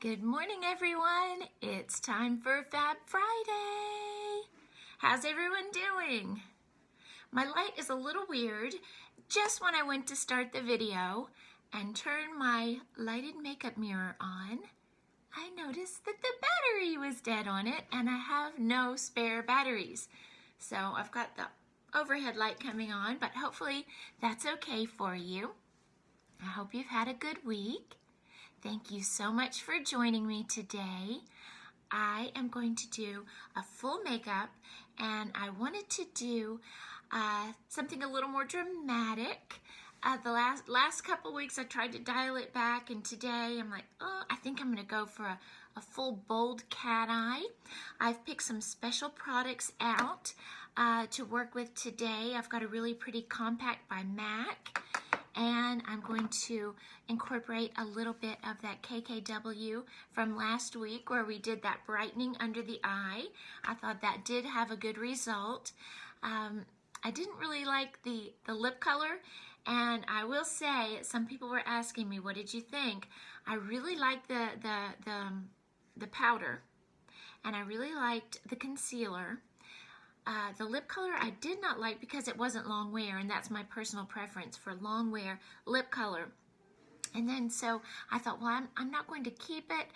Good morning, everyone. It's time for Fab Friday. How's everyone doing? My light is a little weird. Just when I went to start the video and turn my lighted makeup mirror on, I noticed that the battery was dead on it and I have no spare batteries. So I've got the overhead light coming on, but hopefully that's okay for you. I hope you've had a good week. Thank you so much for joining me today. I am going to do a full makeup and I wanted to do something a little more dramatic. The last couple weeks I tried to dial it back, and today I'm like, oh, I think I'm going to go for a full bold cat eye. I've picked some special products out to work with today. I've got a really pretty compact by MAC. And I'm going to incorporate a little bit of that KKW from last week where we did that brightening under the eye. I thought that did have a good result. I didn't really like the lip color, and I will say some people were asking me, what did you think? I really liked the powder, and I really liked the concealer. The lip color I did not like because it wasn't long wear, and that's my personal preference for long wear lip color. And then so I thought, well, I'm not going to keep it,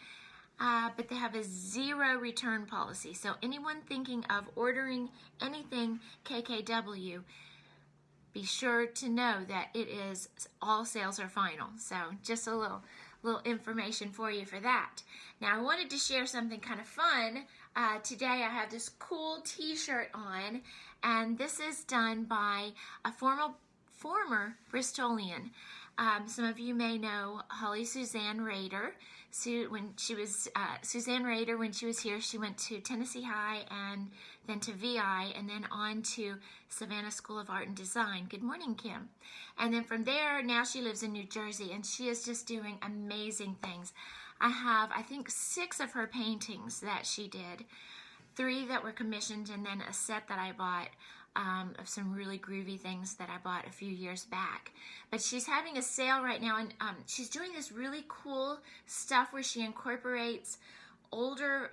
but they have a 0 return policy. So anyone thinking of ordering anything KKW, be sure to know that it is all sales are final. So just a little information for you for that. Now I wanted to share something kind of fun. Today I have this cool t-shirt on, and this is done by a former Bristolian. Some of you may know Holly Suzanne Rader. Suzanne Rader, when she was here, she went to Tennessee High and then to VI and then on to Savannah School of Art and Design. Good morning, Kim. And then from there, now she lives in New Jersey, and she is just doing amazing things. I have, I think, 6 of her paintings that she did, 3 that were commissioned, and then a set that I bought of some really groovy things that I bought a few years back. But she's having a sale right now, and she's doing this really cool stuff where she incorporates older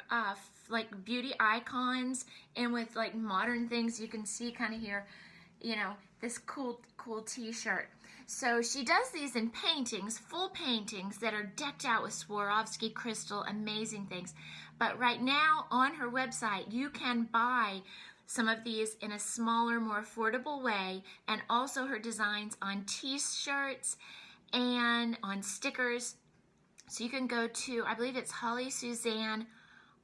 like beauty icons and with like modern things. You can see kind of here, you know, this cool t-shirt. So she does these in paintings, full paintings that are decked out with Swarovski crystal, amazing things. But right now on her website, you can buy some of these in a smaller, more affordable way, and also her designs on t-shirts and on stickers. So you can go to, I believe it's Holly Suzanne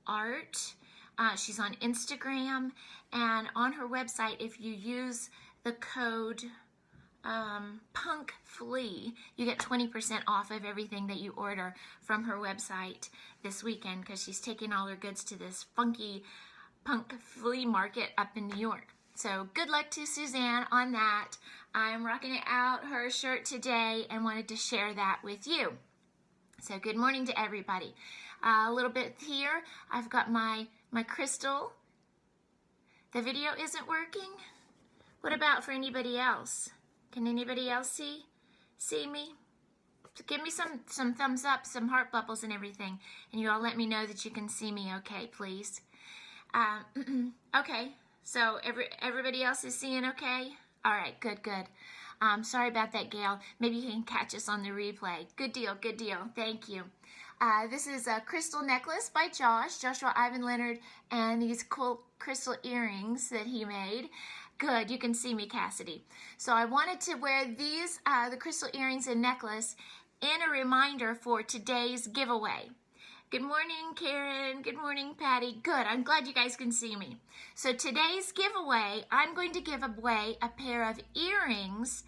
Art. She's on Instagram, and on her website, if you use the code PUNKFLEA, you get 20% off of everything that you order from her website this weekend, because she's taking all her goods to this funky punk flea market up in New York. So good luck to Suzanne on that. I'm rocking out her shirt today and wanted to share that with you. So good morning to everybody. A little bit here, I've got my crystal. The video isn't working. What about for anybody else? Can anybody else see me? So give me some thumbs up, some heart bubbles and everything, and you all let me know that you can see me okay, please. Okay, so everybody else is seeing okay? All right, good. Sorry about that, Gail. Maybe you can catch us on the replay. Good deal. Thank you. This is a crystal necklace by Joshua Ivan Leonard, and these cool crystal earrings that he made. Good, you can see me, Cassidy. So I wanted to wear these, the crystal earrings and necklace, in a reminder for today's giveaway. Good morning, Karen. Good morning, Patty. Good. I'm glad you guys can see me. So today's giveaway, I'm going to give away a pair of earrings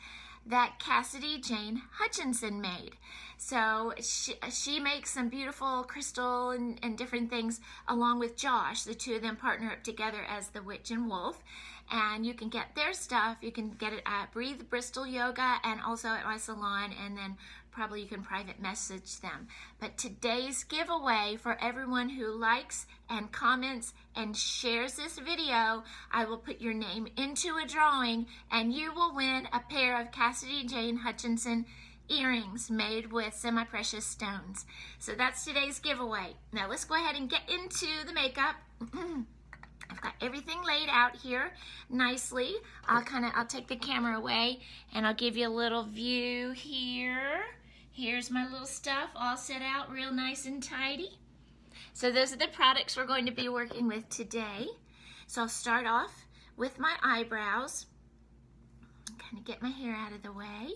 that Cassidy Jane Hutchinson made. So she makes some beautiful crystal and different things along with Josh. The two of them partner up together as the Witch and Wolf. And you can get their stuff. You can get it at Breathe Bristol Yoga and also at my salon, and then probably you can private message them. But today's giveaway for everyone who likes and comments and shares this video, I will put your name into a drawing and you will win a pair of Cassidy Jane Hutchinson earrings made with semi-precious stones. So that's today's giveaway. Now let's go ahead and get into the makeup. I've got everything laid out here nicely. I'll take the camera away and I'll give you a little view here. Here's my little stuff all set out real nice and tidy. So those are the products we're going to be working with today. So I'll start off with my eyebrows. Kind of get my hair out of the way.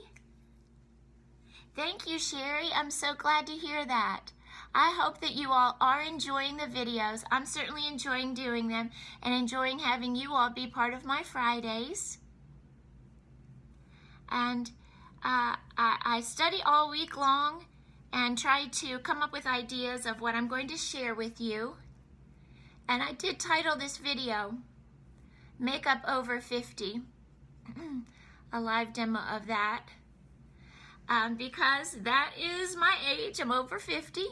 Thank you, Sherry. I'm so glad to hear that. I hope that you all are enjoying the videos. I'm certainly enjoying doing them and enjoying having you all be part of my Fridays. And I study all week long and try to come up with ideas of what I'm going to share with you. And I did title this video, Makeup Over 50, a live demo of that. Because that is my age. I'm over 50.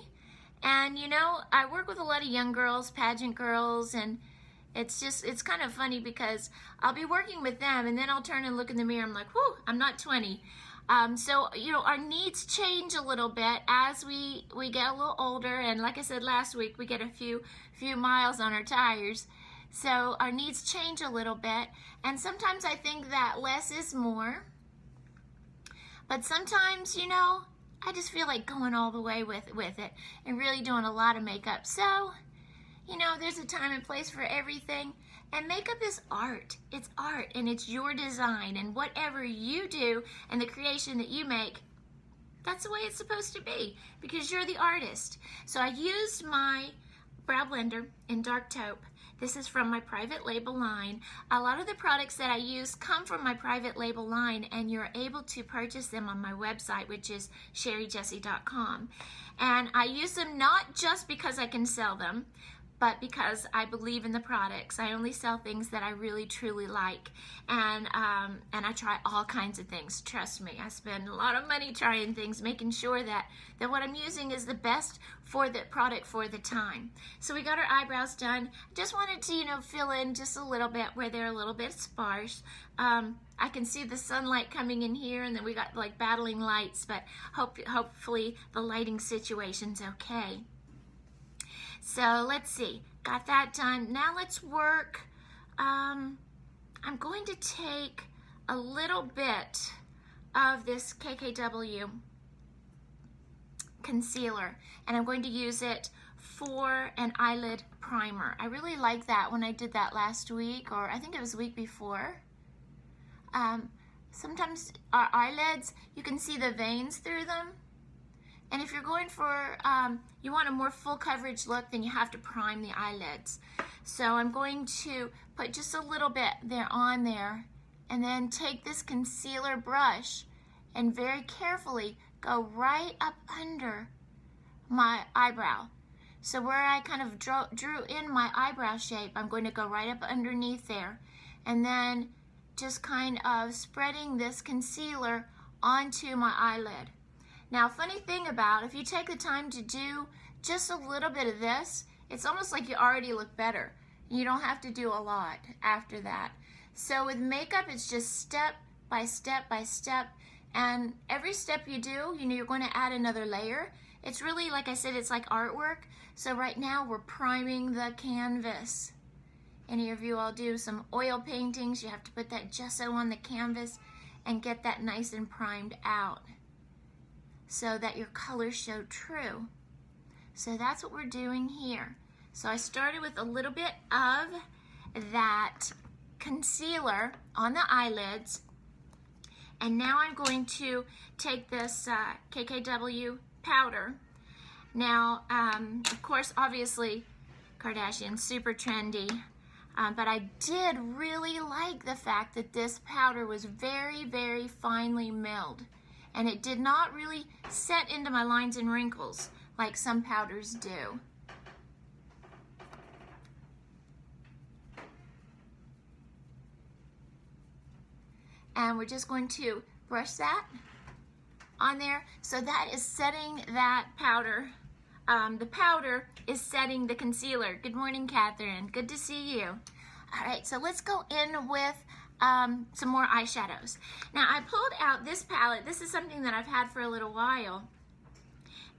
And you know, I work with a lot of young girls, pageant girls, and it's kind of funny because I'll be working with them and then I'll turn and look in the mirror. I'm like, whew, I'm not 20. So, you know, our needs change a little bit as we get a little older. And like I said last week, we get a few miles on our tires. So our needs change a little bit. And sometimes I think that less is more. But sometimes, you know, I just feel like going all the way with it and really doing a lot of makeup. So, you know, there's a time and place for everything. And makeup is art. It's art and it's your design. And whatever you do and the creation that you make, that's the way it's supposed to be because you're the artist. So I used my brow blender in Dark Taupe. This is from my private label line. A lot of the products that I use come from my private label line and you're able to purchase them on my website, which is sherrijessee.com. And I use them not just because I can sell them, but because I believe in the products. I only sell things that I really truly like. And I try all kinds of things. Trust me, I spend a lot of money trying things, making sure that what I'm using is the best for the product for the time. So we got our eyebrows done. Just wanted to, you know, fill in just a little bit where they're a little bit sparse. I can see the sunlight coming in here and then we got like battling lights, but hopefully the lighting situation's okay. So let's see, got that done. Now let's work. I'm going to take a little bit of this KKW concealer and I'm going to use it for an eyelid primer. I really like that when I did that last week, or I think it was the week before. Sometimes our eyelids, you can see the veins through them. And if you're going for, you want a more full coverage look, then you have to prime the eyelids. So I'm going to put just a little bit there on there and then take this concealer brush and very carefully go right up under my eyebrow. So where I kind of drew in my eyebrow shape, I'm going to go right up underneath there and then just kind of spreading this concealer onto my eyelid. Now, funny thing about, if you take the time to do just a little bit of this, it's almost like you already look better. You don't have to do a lot after that. So with makeup, it's just step by step by step. And every step you do, you know, you're going to add another layer. It's really, like I said, it's like artwork. So right now, we're priming the canvas. Any of you all do some oil paintings, you have to put that gesso on the canvas and get that nice and primed out, so that your colors show true. So that's what we're doing here. So I started with a little bit of that concealer on the eyelids, and now I'm going to take this KKW powder. Now, of course, obviously, Kardashian's super trendy, but I did really like the fact that this powder was very, very finely milled. And it did not really set into my lines and wrinkles like some powders do. And we're just going to brush that on there. So that is setting that powder. The powder is setting the concealer. Good morning, Catherine. Good to see you. All right, so let's go in with some more eyeshadows. Now I pulled out this palette. This is something that I've had for a little while.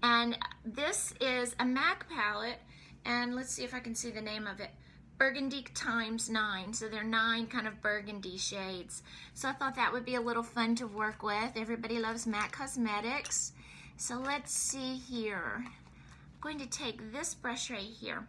And this is a MAC palette. And let's see if I can see the name of it. Burgundy times 9. So they're 9 kind of burgundy shades. So I thought that would be a little fun to work with. Everybody loves MAC Cosmetics. So let's see here. I'm going to take this brush right here.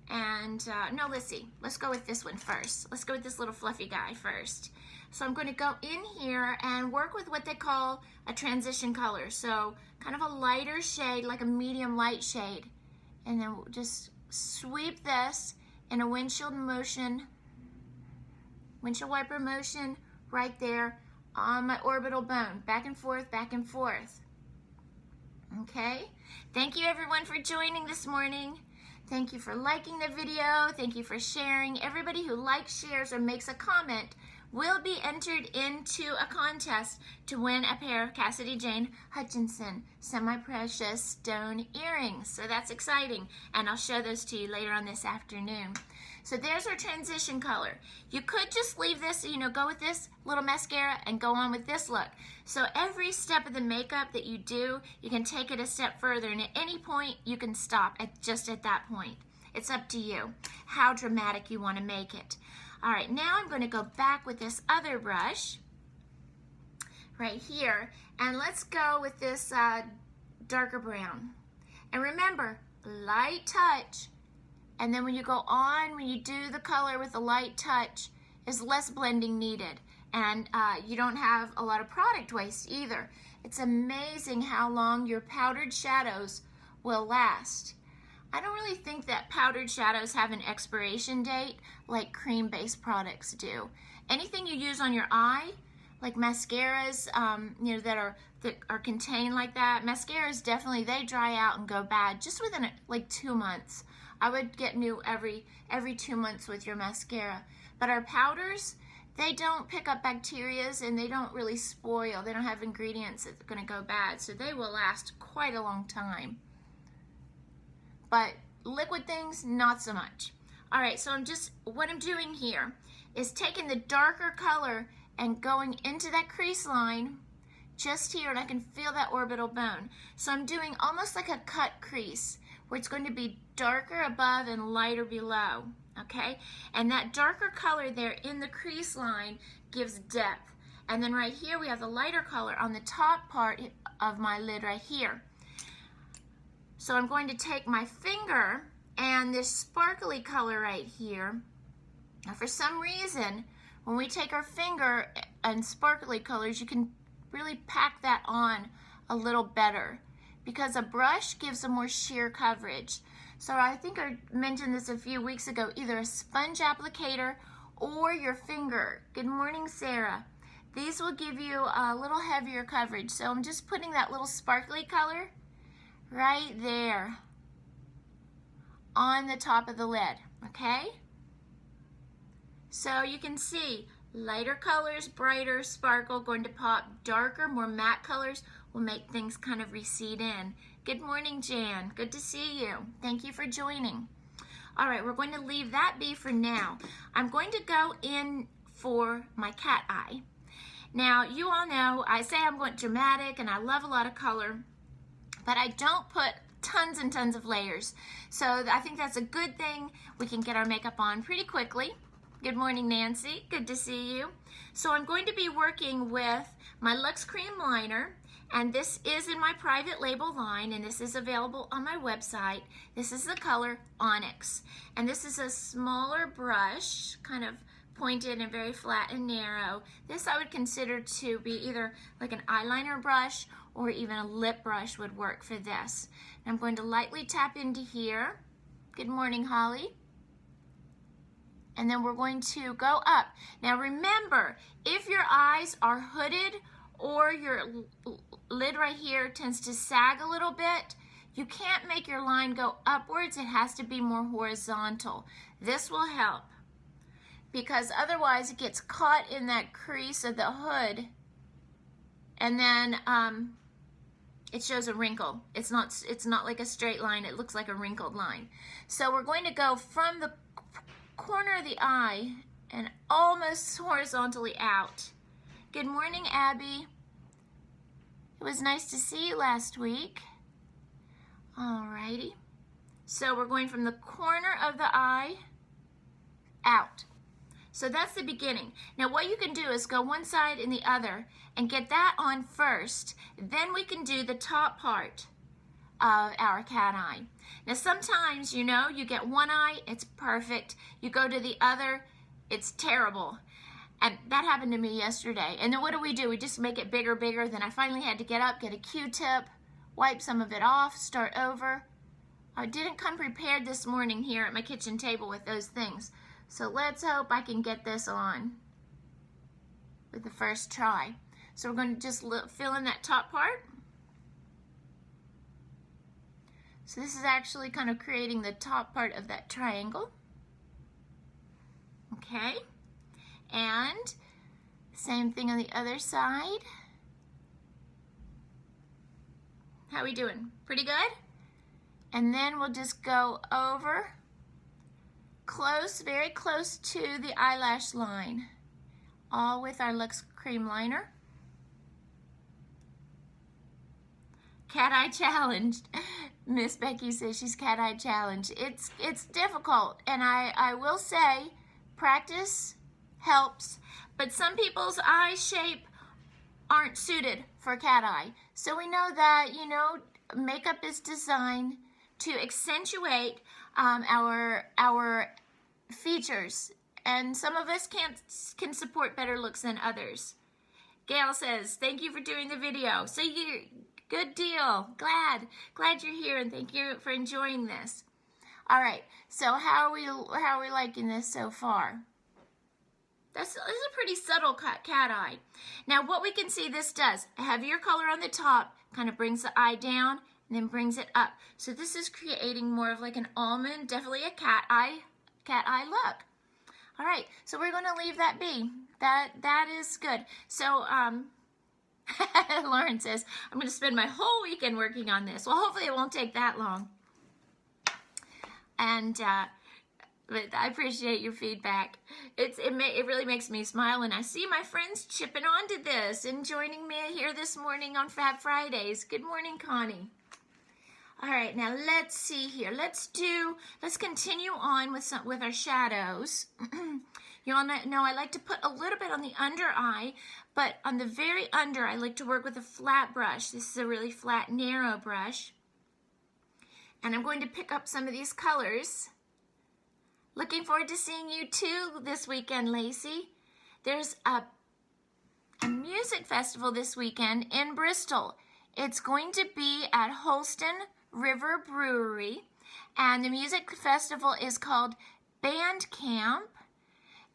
And no, let's see. Let's go with this one first. Let's go with this little fluffy guy first. So I'm going to go in here and work with what they call a transition color. So kind of a lighter shade, like a medium light shade. And then we'll just sweep this in a windshield wiper motion right there on my orbital bone. Back and forth, back and forth. Okay? Thank you everyone for joining this morning. Thank you for liking the video. Thank you for sharing. Everybody who likes, shares, or makes a comment will be entered into a contest to win a pair of Cassidy Jane Hutchinson semi-precious stone earrings. So that's exciting, and I'll show those to you later on this afternoon. So there's our transition color. You could just leave this, you know, go with this little mascara and go on with this look. So every step of the makeup that you do, you can take it a step further, and at any point you can stop just at that point. It's up to you how dramatic you want to make it. All right, now I'm going to go back with this other brush right here, and let's go with this darker brown. And remember, light touch, and then when you go on, when you do the color with a light touch, is less blending needed, and you don't have a lot of product waste either. It's amazing how long your powdered shadows will last. I don't really think that powdered shadows have an expiration date like cream-based products do. Anything you use on your eye, like mascaras, you know, that are contained like that, mascaras definitely, they dry out and go bad just within like 2 months. I would get new every 2 months with your mascara. But our powders, they don't pick up bacterias and they don't really spoil. They don't have ingredients that are going to go bad, so they will last quite a long time. But liquid things, not so much. All right, so what I'm doing here is taking the darker color and going into that crease line just here, and I can feel that orbital bone. So I'm doing almost like a cut crease where it's going to be darker above and lighter below, okay? And that darker color there in the crease line gives depth. And then right here we have the lighter color on the top part of my lid right here. So I'm going to take my finger and this sparkly color right here. Now for some reason, when we take our finger and sparkly colors, you can really pack that on a little better because a brush gives a more sheer coverage. So I think I mentioned this a few weeks ago, either a sponge applicator or your finger. Good morning, Sarah. These will give you a little heavier coverage. So I'm just putting that little sparkly color right there on the top of the lid, okay? So you can see lighter colors, brighter, sparkle, going to pop. Darker, more matte colors will make things kind of recede in. Good morning, Jan. Good to see you. Thank you for joining. All right, we're going to leave that be for now. I'm going to go in for my cat eye. Now, you all know I say I'm going dramatic and I love a lot of color, but I don't put tons and tons of layers. So I think that's a good thing. We can get our makeup on pretty quickly. Good morning, Nancy. Good to see you. So I'm going to be working with my Luxe Cream Liner, and this is in my private label line, and this is available on my website. This is the color Onyx, and this is a smaller brush, kind of pointed and very flat and narrow. This I would consider to be either like an eyeliner brush or even a lip brush would work for this. And I'm going to lightly tap into here. Good morning, Holly. And then we're going to go up. Now remember, if your eyes are hooded or your lid right here tends to sag a little bit, you can't make your line go upwards. It has to be more horizontal. This will help because otherwise it gets caught in that crease of the hood, and then it shows a wrinkle. It's not like a straight line. It looks like a wrinkled line. So we're going to go from the corner of the eye and almost horizontally out. Good morning, Abby. It was nice to see you last week. Alrighty. So we're going from the corner of the eye out. So that's the beginning. Now what you can do is go one side and the other and get that on first. Then we can do the top part of our cat eye. Now sometimes, you know, you get one eye, it's perfect. You go to the other, it's terrible. And that happened to me yesterday. And then what do? We just make it bigger, bigger. Then I finally had to get up, get a Q-tip, wipe some of it off, start over. I didn't come prepared this morning here at my kitchen table with those things. So let's hope I can get this on with the first try. So we're going to just fill in that top part. So this is actually kind of creating the top part of that triangle. Okay. And same thing on the other side. How we doing? Pretty good? And then we'll just go over close, very close to the eyelash line, all with our Luxe Cream Liner. Cat eye challenged. Miss Becky says she's cat eye challenged. It's difficult, and I will say practice helps, but some people's eye shape aren't suited for cat eye. So we know that, you know, makeup is designed to accentuate our features, and some of us can support better looks than others. Gail says, thank you for doing the video. So good deal. Glad you're here, and thank you for enjoying this. All right, so how are we liking this so far? This is a pretty subtle cat eye. Now what we can see this does, a heavier color on the top kind of brings the eye down and then brings it up. So this is creating more of like an almond, definitely a cat eye look. All right, so we're going to leave that be. That is good. So Lauren says, I'm going to spend my whole weekend working on this. Well, hopefully it won't take that long. And but I appreciate your feedback. It really makes me smile, and I see my friends chipping onto this and joining me here this morning on Fab Fridays. Good morning, Connie. All right, now let's see here. Let's continue on with our shadows. You all know I like to put a little bit on the under eye, but on the very under, I like to work with a flat brush. This is a really flat, narrow brush. And I'm going to pick up some of these colors. Looking forward to seeing you too this weekend, Lacey. There's a music festival this weekend in Bristol. It's going to be at Holston River Brewery, and the music festival is called Band Camp,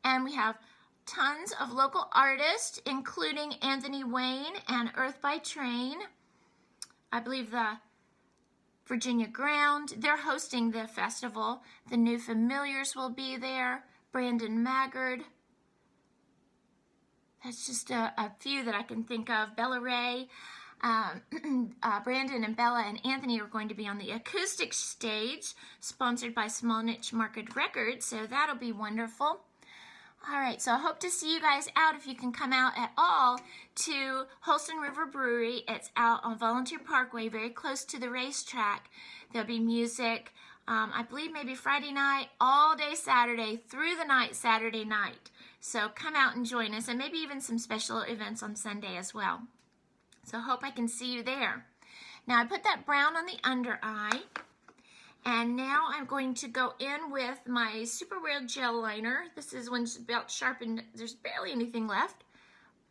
and we have tons of local artists, including Anthony Wayne and Earth by Train. I believe the Virginia Ground, they're hosting the festival. The New Familiars will be there. Brandon Maggard. That's just a few that I can think of. Bella Ray. Brandon and Bella and Anthony are going to be on the acoustic stage, sponsored by Small Niche Market Records, so that'll be wonderful. All right, so I hope to see you guys out if you can come out at all to Holston River Brewery. It's out on Volunteer Parkway, very close to the racetrack. There'll be music, I believe maybe Friday night, all day Saturday, through the night Saturday night. So come out and join us, and maybe even some special events on Sunday as well. So hope I can see you there. Now I put that brown on the under eye. And now I'm going to go in with my Super Wear gel liner. This is when it's about sharpened. There's barely anything left,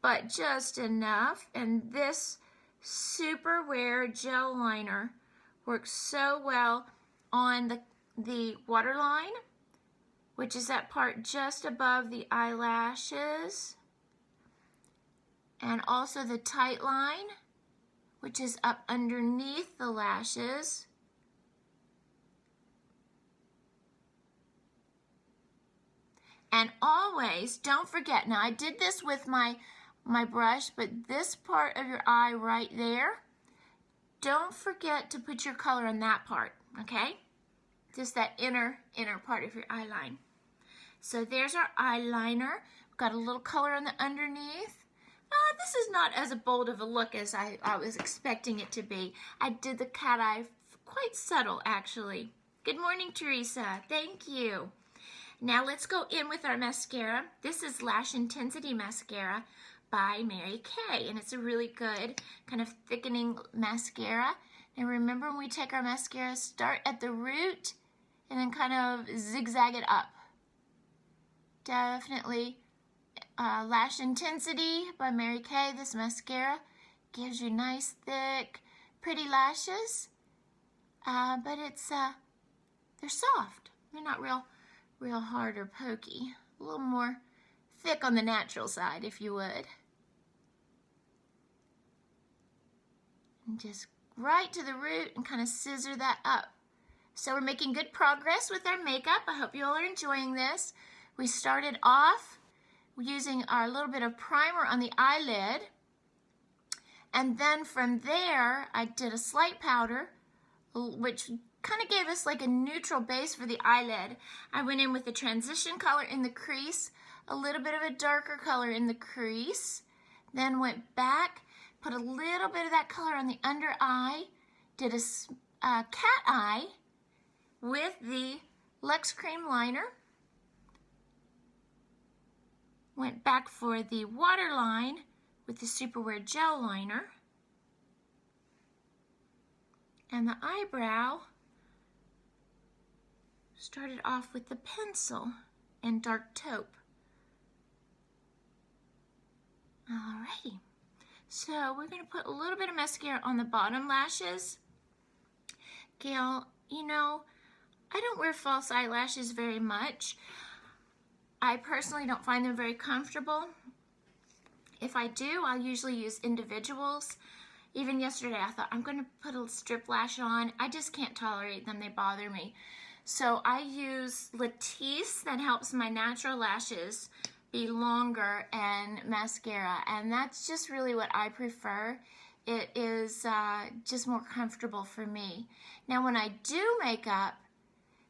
but just enough. And this Super Wear gel liner works so well on the waterline, which is that part just above the eyelashes, and also the tight line, which is up underneath the lashes. And always, don't forget, now I did this with my brush, but this part of your eye right there, don't forget to put your color on that part, okay? Just that inner part of your eye line. So there's our eyeliner. We've got a little color on the underneath. This is not as bold of a look as I was expecting it to be. I did the cat eye quite subtle, actually. Good morning, Teresa. Thank you. Now let's go in with our mascara. This is Lash Intensity Mascara by Mary Kay, and it's a really good kind of thickening mascara. And remember, when we take our mascara, start at the root and then kind of zigzag it up. Definitely Lash Intensity by Mary Kay. This mascara gives you nice, thick, pretty lashes, but it's they're soft. They're not real hard or pokey. A little more thick on the natural side, if you would. And just right to the root and kind of scissor that up. So we're making good progress with our makeup. I hope you all are enjoying this. We started off using our little bit of primer on the eyelid, and then from there I did a slight powder, which kind of gave us like a neutral base for the eyelid. I went in with a transition color in the crease, a little bit of a darker color in the crease, then went back, put a little bit of that color on the under eye, did a cat eye with the Luxe Cream Liner, went back for the waterline with the Superwear Gel Liner, and the eyebrow started off with the pencil and dark taupe. Alrighty, so we're going to put a little bit of mascara on the bottom lashes. Gail, you know, I don't wear false eyelashes very much. I personally don't find them very comfortable. If I do, I'll usually use individuals. Even yesterday I thought I'm going to put a strip lash on. I just can't tolerate them. They bother me. So I use Latisse, that helps my natural lashes be longer, and mascara. And that's just really what I prefer. It is just more comfortable for me. Now when I do makeup,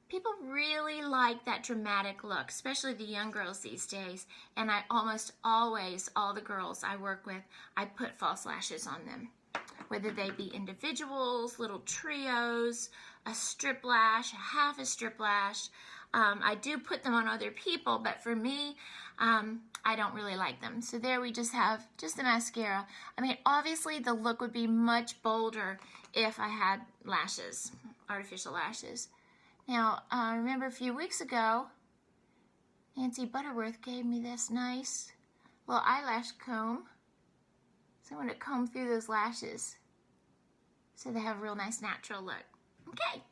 people really like that dramatic look, especially the young girls these days. And I almost always, all the girls I work with, I put false lashes on them. Whether they be individuals, little trios, a strip lash, a half a strip lash. I do put them on other people, but for me, I don't really like them. So there we just have just the mascara. I mean, obviously the look would be much bolder if I had lashes, artificial lashes. Now, I remember a few weeks ago, Nancy Butterworth gave me this nice little eyelash comb. So I'm going to comb through those lashes so they have a real nice natural look. Okay,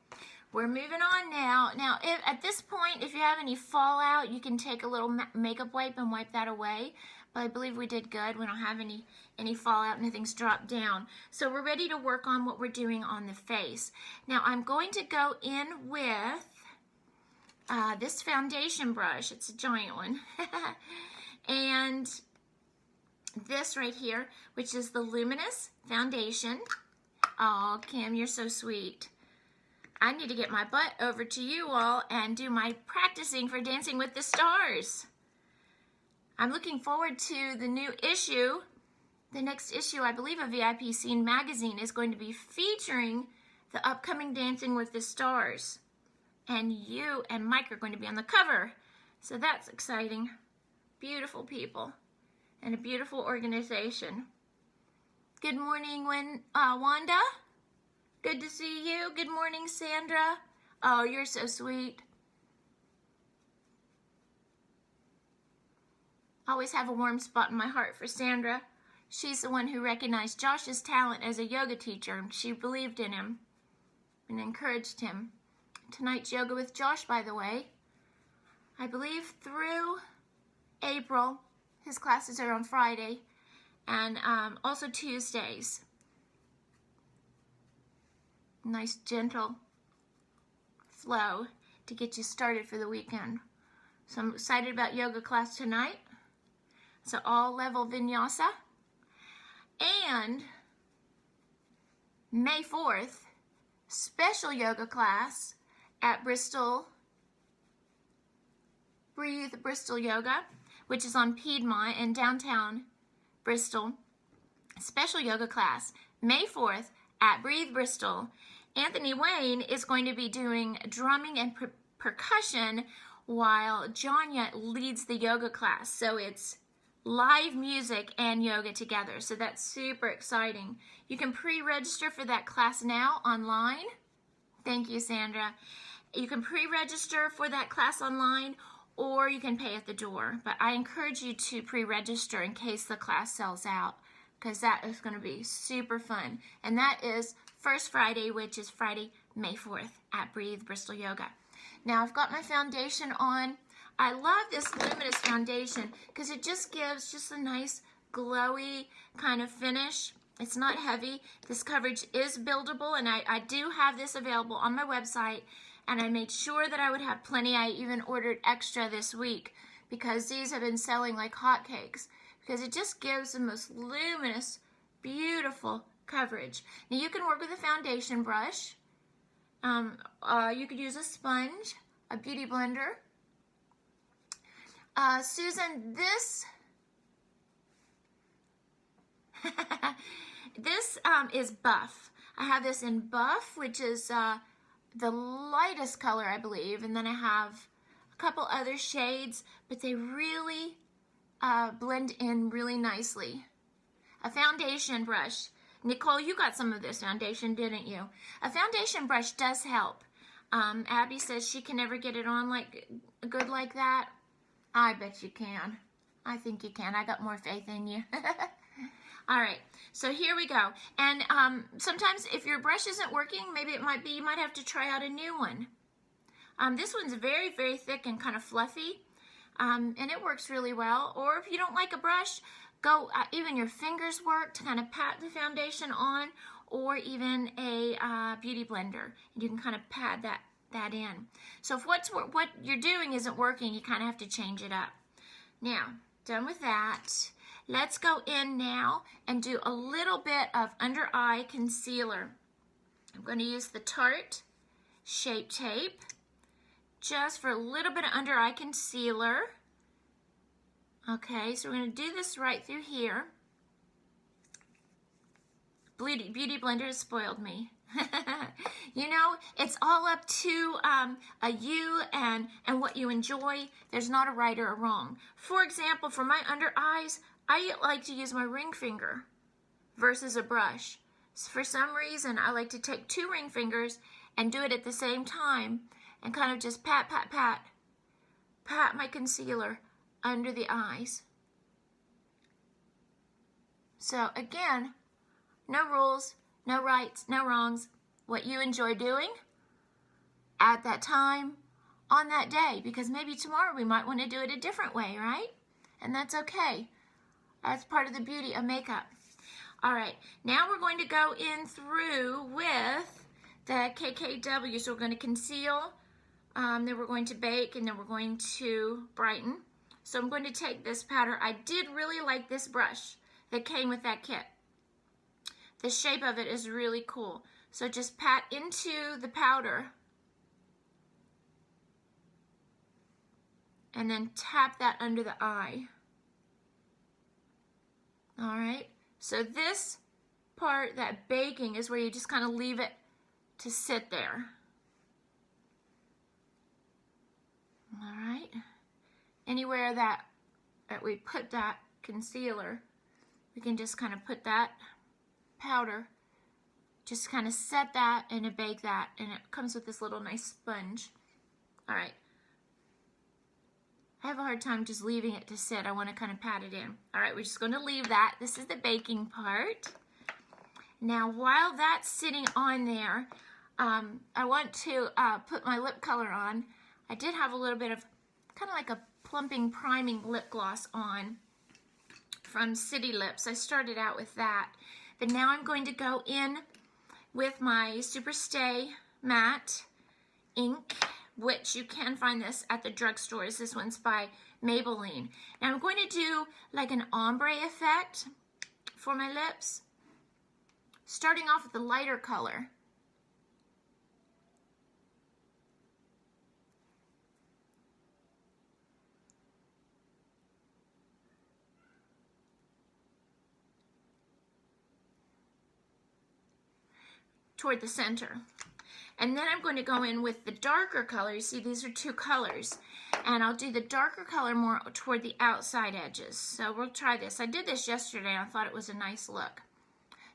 we're moving on now. Now, at this point, if you have any fallout, you can take a little makeup wipe and wipe that away. But I believe we did good. We don't have any fallout. Nothing's dropped down. So we're ready to work on what we're doing on the face. Now, I'm going to go in with this foundation brush. It's a giant one. And this right here, which is the Luminous Foundation. Oh, Kim, you're so sweet. I need to get my butt over to you all and do my practicing for Dancing with the Stars. I'm looking forward to the new issue. The next issue, I believe, of VIP Scene magazine is going to be featuring the upcoming Dancing with the Stars. And you and Mike are going to be on the cover. So that's exciting. Beautiful people. And a beautiful organization. Good morning, Wanda. Good to see you. Good morning, Sandra. Oh, you're so sweet. Always have a warm spot in my heart for Sandra. She's the one who recognized Josh's talent as a yoga teacher. She believed in him and encouraged him. Tonight's Yoga with Josh, by the way. I believe through April. His classes are on Friday and also Tuesdays. Nice gentle flow to get you started for the weekend. So I'm excited about yoga class tonight. It's an all-level vinyasa. And May 4th, special yoga class at Bristol Breathe Bristol Yoga, which is on Piedmont in downtown Bristol. Special yoga class, May 4th at Breathe Bristol. Anthony Wayne is going to be doing drumming and percussion while Janya leads the yoga class. So it's live music and yoga together. So that's super exciting. You can pre-register for that class now online. Thank you, Sandra. You can pre-register for that class online, or you can pay at the door. But I encourage you to pre-register in case the class sells out, because that is going to be super fun. And that is First Friday, which is Friday, May 4th at Breathe Bristol Yoga. Now I've got my foundation on. I love this luminous foundation because it just gives just a nice glowy kind of finish. It's not heavy. This coverage is buildable, and I do have this available on my website, and I made sure that I would have plenty. I even ordered extra this week because these have been selling like hotcakes, because it just gives the most luminous, beautiful coverage. Now you can work with a foundation brush. You could use a sponge, a beauty blender. Susan, this this is Buff. I have this in Buff, which is the lightest color, I believe, and then I have a couple other shades, but they really blend in really nicely. A foundation brush. Nicole, you got some of this foundation, didn't you? A foundation brush does help. Abby says she can never get it on like good like that. I bet you can. I think you can. I got more faith in you. All right, so here we go. And sometimes if your brush isn't working, maybe it might be you might have to try out a new one. This one's very, very thick and kind of fluffy, and it works really well. Or if you don't like a brush, go, even your fingers work to kind of pat the foundation on, or even a beauty blender. And you can kind of pad that in. So if what you're doing isn't working, you kind of have to change it up. Now, done with that, let's go in now and do a little bit of under eye concealer. I'm going to use the Tarte Shape Tape just for a little bit of under eye concealer. Okay, so we're going to do this right through here. Beauty blender has spoiled me. You know, it's all up to you and what you enjoy. There's not a right or a wrong. For example, for my under eyes, I like to use my ring finger versus a brush. So for some reason, I like to take 2 ring fingers and do it at the same time and kind of just pat my concealer under the eyes. So again, no rules, no rights, no wrongs. What you enjoy doing at that time on that day, because maybe tomorrow we might want to do it a different way, right? And that's okay. That's part of the beauty of makeup. All right, now we're going to go in through with the KKW. So we're going to conceal, then we're going to bake, and then we're going to brighten. So I'm going to take this powder. I did really like this brush that came with that kit. The shape of it is really cool. So just pat into the powder and then tap that under the eye. All right, so this part, that baking, is where you just kind of leave it to sit there. All right, anywhere that we put that concealer, we can just kind of put that powder, just kind of set that and bake that, and it comes with this little nice sponge. All right. I have a hard time just leaving it to sit. I want to kind of pat it in. All right, we're just going to leave that. This is the baking part. Now, while that's sitting on there, I want to put my lip color on. I did have a little bit of kind of like a plumping, priming lip gloss on from City Lips. I started out with that. But now I'm going to go in with my Superstay Matte ink, which you can find this at the drugstores. This one's by Maybelline. Now I'm going to do like an ombre effect for my lips, starting off with the lighter color. toward the center. And then I'm going to go in with the darker color. You see, these are two colors. And I'll do the darker color more toward the outside edges. So we'll try this. I did this yesterday and I thought it was a nice look.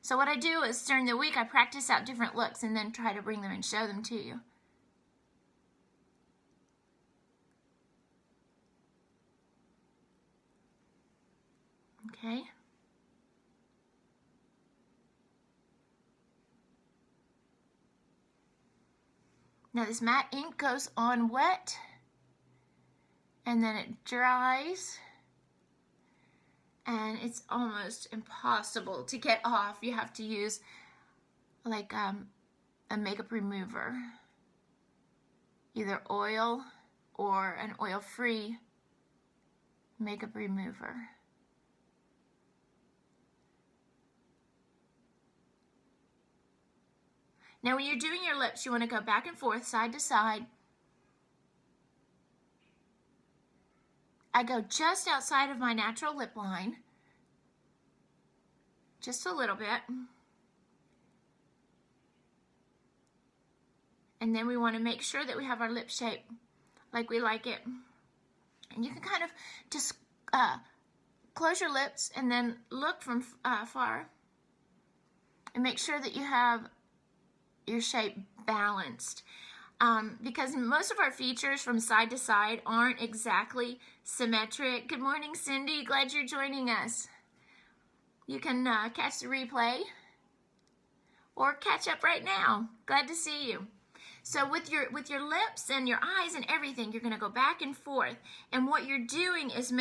So what I do is during the week I practice out different looks and then try to bring them and show them to you. Okay. Now this matte ink goes on wet and then it dries and it's almost impossible to get off. You have to use like a makeup remover, either oil or an oil-free makeup remover. Now when you're doing your lips, you want to go back and forth, side to side. I go just outside of my natural lip line, just a little bit. And then we want to make sure that we have our lip shape like we like it. And you can kind of just close your lips and then look from far and make sure that you have your shape balanced. Because most of our features from side to side aren't exactly symmetric. Good morning, Cindy. Glad you're joining us. You can catch the replay or catch up right now. Glad to see you. So with your lips and your eyes and everything, you're going to go back and forth. And what you're doing is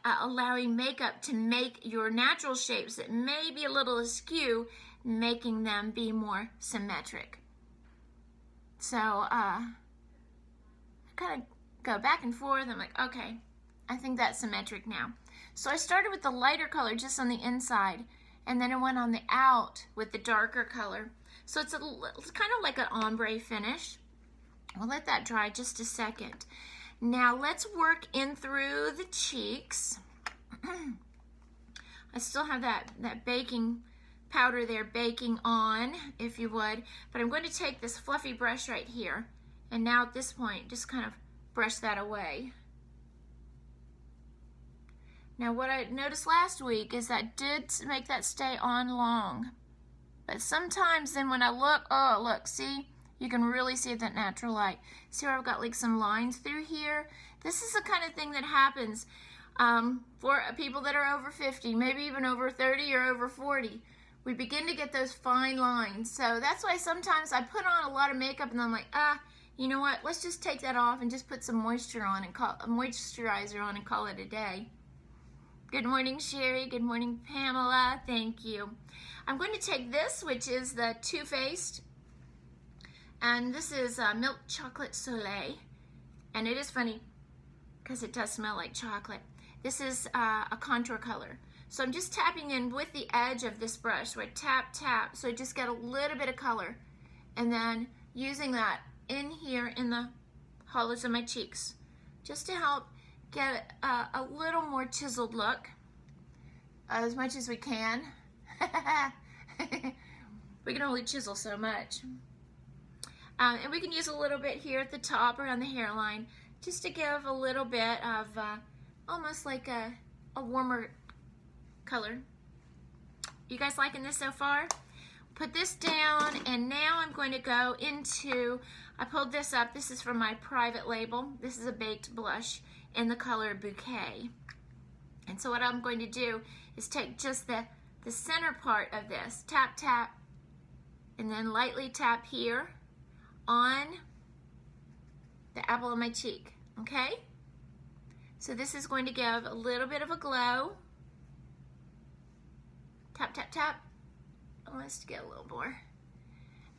allowing makeup to make your natural shapes that may be a little askew, making them be more symmetric. So I kind of go back and forth. I'm like, okay, I think that's symmetric now. So I started with the lighter color just on the inside, and then I went on the out with the darker color. So it's kind of like an ombre finish. We'll let that dry just a second. Now let's work in through the cheeks. I still have that baking powder there baking on, if you would, but I'm going to take this fluffy brush right here, and now at this point just kind of brush that away. Now what I noticed last week is that did make that stay on long, but sometimes then when I look, oh look, see, you can really see that natural light. See where I've got like some lines through here? This is the kind of thing that happens for people that are over 50, maybe even over 30 or over 40. We begin to get those fine lines. So that's why sometimes I put on a lot of makeup and I'm like, you know what, let's just take that off and just put some moisture on and moisturizer on and call it a day. Good morning, Sherry. Good morning, Pamela. Thank you. I'm going to take this, which is the Too Faced, and this is Milk Chocolate Soleil, and it is funny because it does smell like chocolate. This is a contour color. So I'm just tapping in with the edge of this brush. So I tap, tap, so I just get a little bit of color. And then using that in here in the hollows of my cheeks, just to help get a little more chiseled look, as much as we can. We can only chisel so much. And we can use a little bit here at the top around the hairline, just to give a little bit of almost like a warmer color. You guys liking this so far? Put this down, and now I'm going to go into, I pulled this up, this is from my private label. This is a baked blush in the color Bouquet. And so what I'm going to do is take just the center part of this, tap, tap, and then lightly tap here on the apple of my cheek, okay? So this is going to give a little bit of a glow. Tap, tap, tap. Let's get a little more.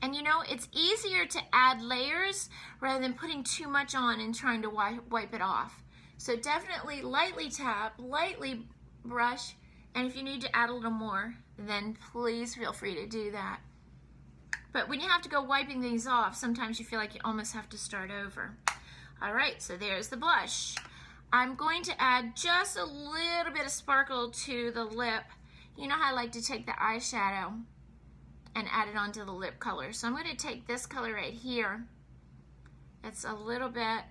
And you know, it's easier to add layers rather than putting too much on and trying to wipe it off. So definitely lightly tap, lightly brush, and if you need to add a little more, then please feel free to do that. But when you have to go wiping these off, sometimes you feel like you almost have to start over. All right, so there's the blush. I'm going to add just a little bit of sparkle to the lip. You know how I like to take the eyeshadow and add it onto the lip color. So I'm going to take this color right here. It's a little bit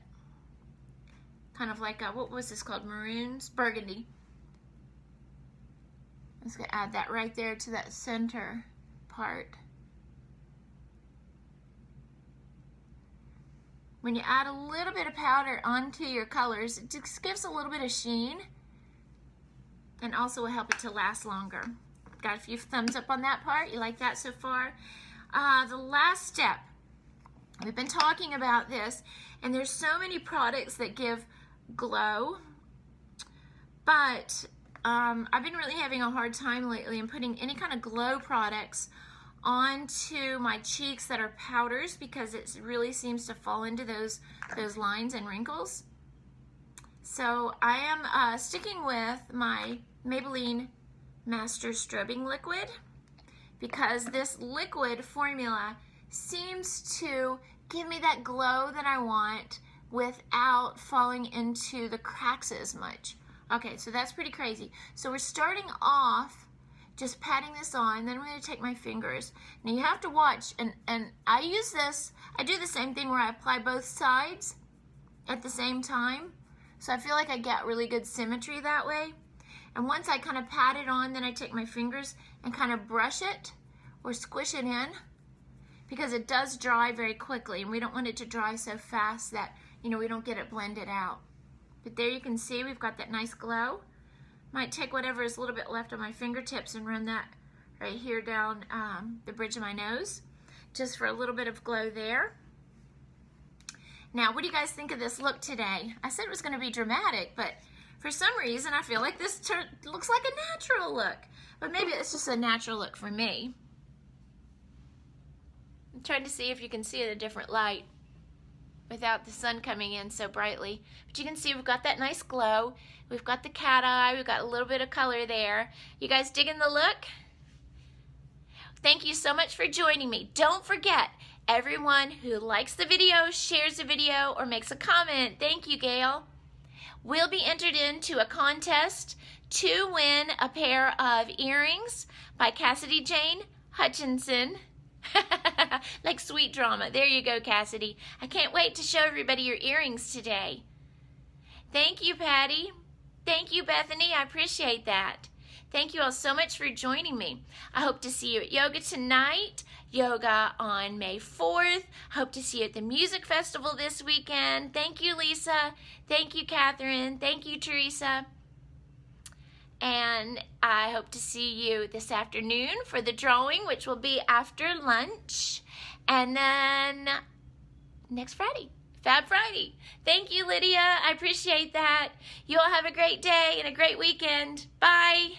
kind of like a, what was this called? Maroons? Burgundy. I'm just going to add that right there to that center part. When you add a little bit of powder onto your colors, it just gives a little bit of sheen and also will help it to last longer. Got a few thumbs up on that part. You like that so far? The last step, we've been talking about this, and there's so many products that give glow, but I've been really having a hard time lately in putting any kind of glow products onto my cheeks that are powders because it really seems to fall into those lines and wrinkles. So I am sticking with my Maybelline Master Strobing Liquid because this liquid formula seems to give me that glow that I want without falling into the cracks as much. Okay, so that's pretty crazy. So we're starting off just patting this on, then I'm going to take my fingers. Now you have to watch, and I use this, I do the same thing where I apply both sides at the same time. So I feel like I get really good symmetry that way. And once I kind of pat it on, then I take my fingers and kind of brush it or squish it in because it does dry very quickly and we don't want it to dry so fast that, you know, we don't get it blended out. But there you can see we've got that nice glow. Might take whatever is a little bit left on my fingertips and run that right here down the bridge of my nose, just for a little bit of glow there. Now, what do you guys think of this look today? I said it was going to be dramatic, but for some reason I feel like this looks like a natural look. But maybe it's just a natural look for me. I'm trying to see if you can see it in a different light without the sun coming in so brightly. But you can see we've got that nice glow. We've got the cat eye. We've got a little bit of color there. You guys digging the look? Thank you so much for joining me. Don't forget, everyone who likes the video, shares the video, or makes a comment, thank you, Gail, will be entered into a contest to win a pair of earrings by Cassidy Jane Hutchinson. Like sweet drama. There you go, Cassidy. I can't wait to show everybody your earrings today. Thank you, Patty. Thank you, Bethany. I appreciate that. Thank you all so much for joining me. I hope to see you at yoga tonight, yoga on May 4th. Hope to see you at the music festival this weekend. Thank you, Lisa. Thank you, Catherine. Thank you, Teresa. And I hope to see you this afternoon for the drawing, which will be after lunch. And then next Friday, Fab Friday. Thank you, Lydia. I appreciate that. You all have a great day and a great weekend. Bye.